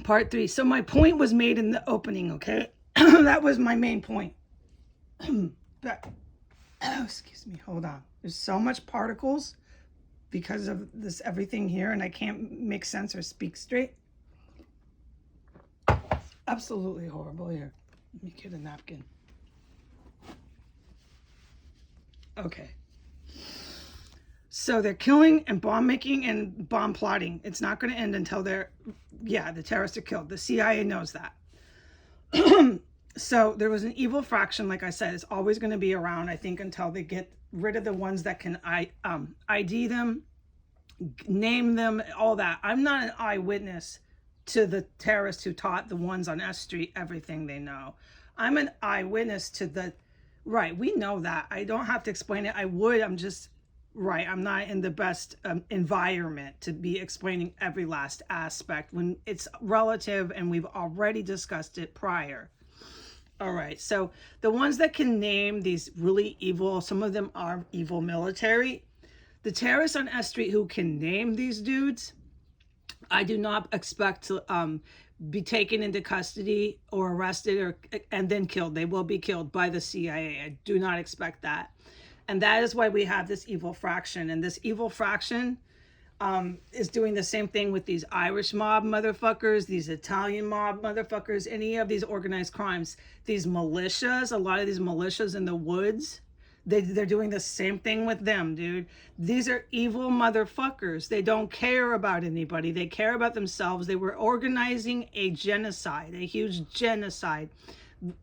Part 3. So my point was made in the opening, okay? That was my main point. Excuse me, hold on. There's so much particles because of this everything here, and I can't make sense or speak straight. Absolutely horrible. Here, let me get a napkin. Okay. So they're killing and bomb making and bomb plotting. It's not going to end until the terrorists are killed. The CIA knows that. So there was an evil fraction, like I said, it's always going to be around, I think, until they get rid of the ones that can ID them, name them, all that. I'm not an eyewitness to the terrorists who taught the ones on S Street everything they know. I'm an eyewitness to the, right, we know that. I don't have to explain it. I would, I'm just, right, I'm not in the best environment to be explaining every last aspect when it's relative and we've already discussed it prior. All right, so the ones that can name these really evil, some of them are evil military. The terrorists on S Street who can name these dudes, I do not expect to be taken into custody or arrested and then killed. They will be killed by the CIA. I do not expect that. And that is why we have this evil fraction. And this evil fraction is doing the same thing with these Irish mob motherfuckers, these Italian mob motherfuckers, any of these organized crimes, these militias, a lot of these militias in the woods, they're doing the same thing with them, dude. These are evil motherfuckers. They don't care about anybody. They care about themselves. They were organizing a genocide, a huge genocide,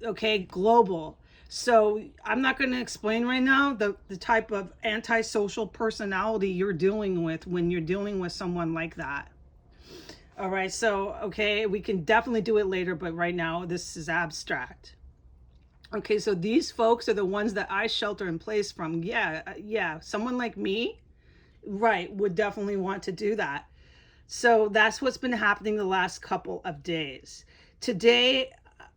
okay, global. So I'm not going to explain right now the type of antisocial personality you're dealing with when you're dealing with someone like that. All right, so, okay, we can definitely do it later, but right now this is abstract. Okay, so these folks are the ones that I shelter in place from. Yeah, someone like me, right, would definitely want to do that. So that's what's been happening the last couple of days. Today,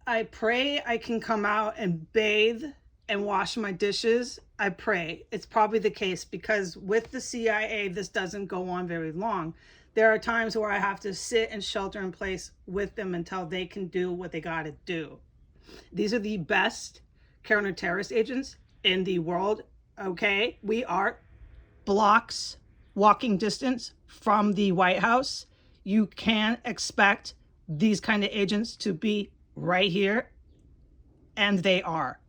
I pray I can come out and bathe and wash my dishes. I pray. It's probably the case because with the CIA, this doesn't go on very long. There are times where I have to sit and shelter in place with them until they can do what they got to do. These are the best counter-terrorist agents in the world, okay? We are blocks, walking distance from the White House. You can expect these kind of agents to be right here, and they are.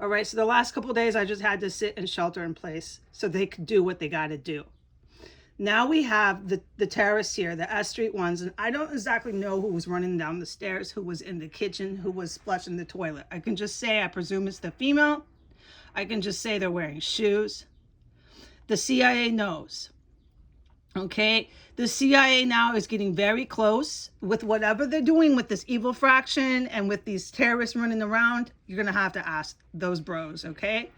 All right, so the last couple of days I just had to sit and shelter in place so they could do what they got to do. Now we have the terrorists here, the S Street ones, and I don't exactly know who was running down the stairs, who was in the kitchen, who was flushing the toilet. I can just say, I presume it's the female. I can just say they're wearing shoes. The CIA knows. Okay, the CIA now is getting very close with whatever they're doing with this evil fraction and with these terrorists running around. You're going to have to ask those bros, okay?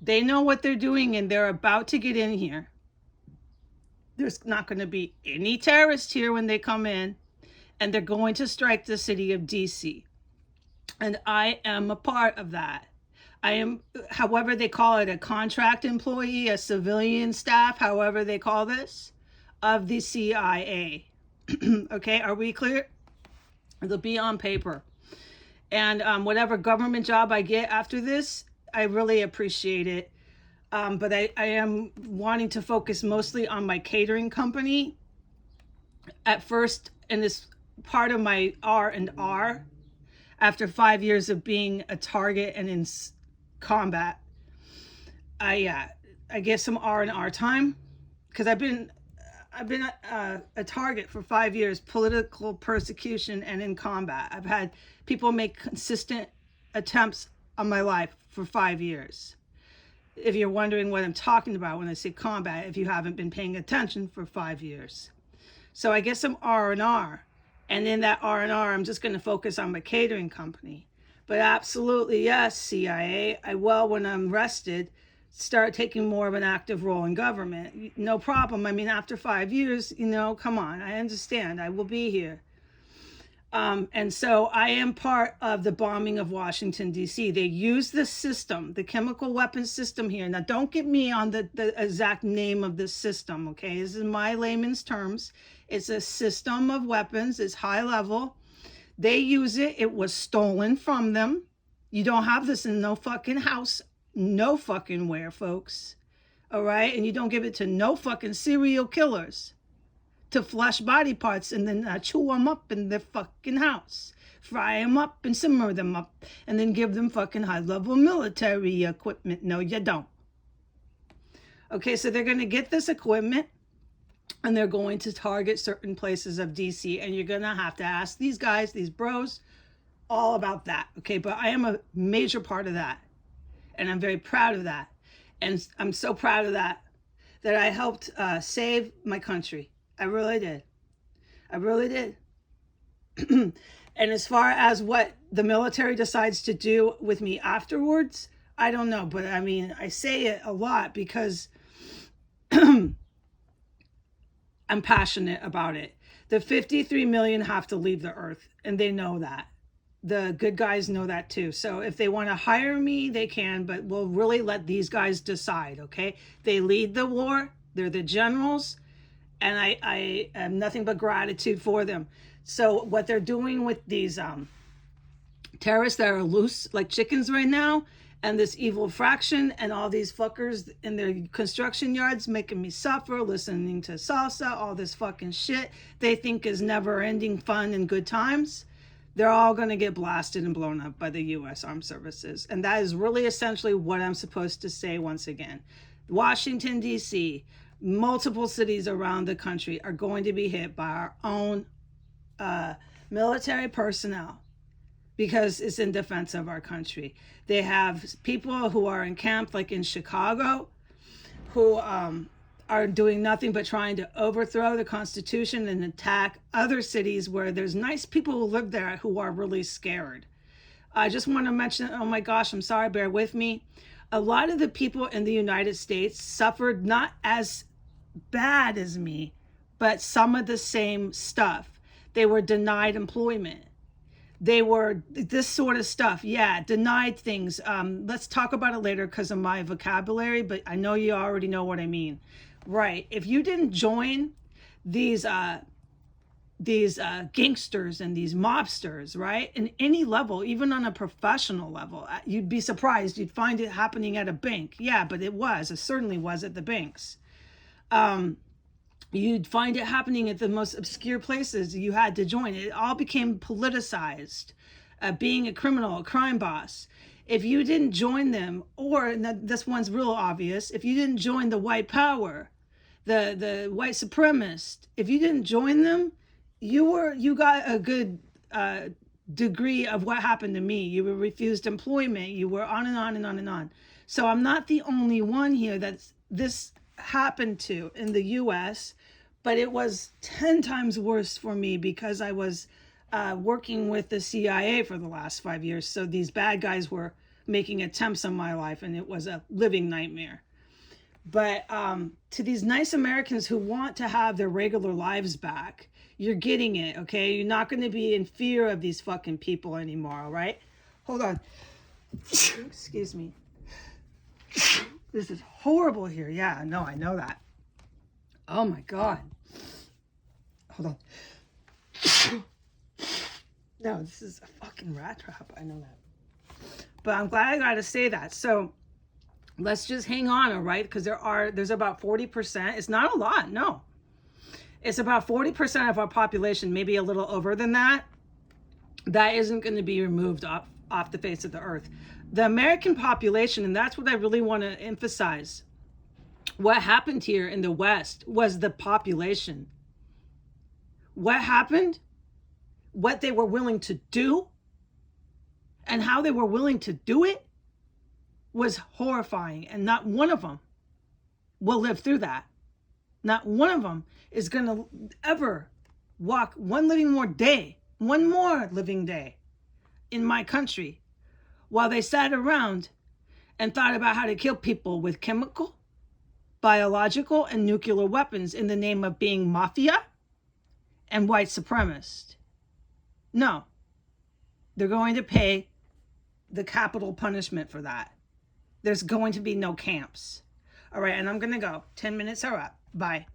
They know what they're doing and they're about to get in here. There's not going to be any terrorists here when they come in, and they're going to strike the city of DC. And I am a part of that. I am, however they call it, a contract employee, a civilian staff, however they call this, of the CIA. Okay, are we clear? It'll be on paper. And whatever government job I get after this, I really appreciate it. But I am wanting to focus mostly on my catering company. At first, in this part of my R&R, after 5 years of being a target and in combat, I get some R&R time because I've been a target for 5 years, political persecution and in combat. I've had people make consistent attempts on my life for 5 years. If you're wondering what I'm talking about when I say combat, if you haven't been paying attention for 5 years. So I get some R&R. And in that R&R, I'm just going to focus on my catering company. But absolutely, yes, CIA, I will, when I'm rested, start taking more of an active role in government. No problem. I mean, after 5 years, come on, I understand. I will be here. And so I am part of the bombing of Washington, D.C. They use the system, the chemical weapons system here. Now, don't get me on the exact name of this system, okay? This is my layman's terms. It's a system of weapons. It's high level. They use it. It was stolen from them. You don't have this in no fucking house, no fucking where, folks. All right? And you don't give it to no fucking serial killers to flush body parts and then chew them up in their fucking house, fry them up and simmer them up, and then give them fucking high-level military equipment. No, you don't. Okay, so they're going to get this equipment, and they're going to target certain places of DC, and you're going to have to ask these guys, these bros, all about that. Okay, but I am a major part of that, and I'm very proud of that. And I'm so proud of that I helped save my country. I really did. I really did. And as far as what the military decides to do with me afterwards, I don't know. But I mean, I say it a lot because I'm passionate about it. The 53 million have to leave the earth, and they know that. The good guys know that too. So if they want to hire me, they can, but we'll really let these guys decide, okay? They lead the war. They're the generals. And I have nothing but gratitude for them. So what they're doing with these terrorists that are loose like chickens right now, and this evil fraction and all these fuckers in their construction yards making me suffer, listening to salsa, all this fucking shit they think is never ending fun and good times, they're all going to get blasted and blown up by the U.S. Armed Services. And that is really essentially what I'm supposed to say once again. Washington, D.C., multiple cities around the country are going to be hit by our own military personnel because it's in defense of our country. They have people who are encamped, like in Chicago, who are doing nothing but trying to overthrow the Constitution and attack other cities where there's nice people who live there who are really scared. I just want to mention, oh my gosh, I'm sorry, bear with me. A lot of the people in the United States suffered not as bad as me, but some of the same stuff. They were denied employment. They were this sort of stuff. Yeah, denied things. Let's talk about it later because of my vocabulary, but I know you already know what I mean. Right. If you didn't join these gangsters and these mobsters, right, in any level, even on a professional level, you'd be surprised. You'd find it happening at a bank. Yeah, but it certainly was at the banks. You'd find it happening at the most obscure places you had to join. It all became politicized, being a criminal, a crime boss. If you didn't join them, or this one's real obvious, if you didn't join the white power, the white supremacist, if you didn't join them, you got a good degree of what happened to me. You were refused employment. You were on and on and on and on. So I'm not the only one here that's this happened to in the U.S., but it was 10 times worse for me because I was working with the CIA for the last 5 years. So these bad guys were making attempts on my life, and it was a living nightmare. But to these nice Americans who want to have their regular lives back, you're getting it, okay? You're not going to be in fear of these fucking people anymore, all right? Hold on. Excuse me. This is horrible here. Yeah, no, I know that. Oh my God. Hold on. No, this is a fucking rat trap. I know that. But I'm glad I got to say that. So let's just hang on, all right? Because there's about 40%. It's not a lot, no. It's about 40% of our population, maybe a little over than that. That isn't going to be removed off the face of the earth. The American population, and that's what I really want to emphasize, what happened here in the West was the population. What happened, what they were willing to do, and how they were willing to do it was horrifying. And not one of them will live through that. Not one of them is going to ever walk one more living day in my country while they sat around and thought about how to kill people with chemical, biological, and nuclear weapons in the name of being mafia and white supremacist. No. They're going to pay the capital punishment for that. There's going to be no camps. All right, and I'm going to go. 10 minutes are up. Bye.